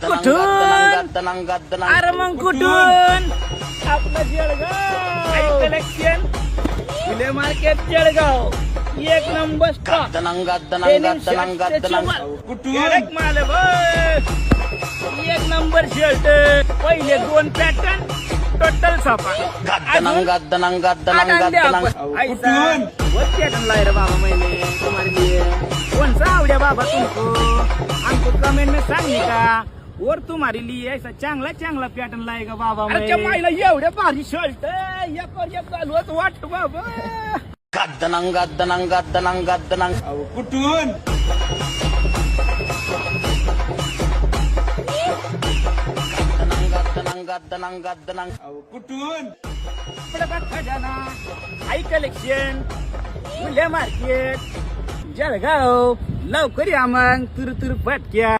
कुठून अरे मग कुठून आपलं जळगाव कलेक्शन फुले मार्केट जळगाव एक नंबर स्टॉक कुठून माल एक नंबर शर्ट पहिले 2 पॅटर्न टोटल छापा कुठून पॅटर्न लाए रे बाबा मैंने तुम्हारे लिए कौन सा आवड्या बाबा तुमको हमको कमेंट में सांगने का और तुम्हारे लिए ऐसा चांगला चांगला पॅटर्न लाएगा बाबा अरे माईला एवढ्या भारी शर्ट एक घालवत वाटत बाबा कुठून कुठून खजाना हाय कलेक्शन फुले मार्केट जळगाव लवकर या मग तुर तुर फटक्या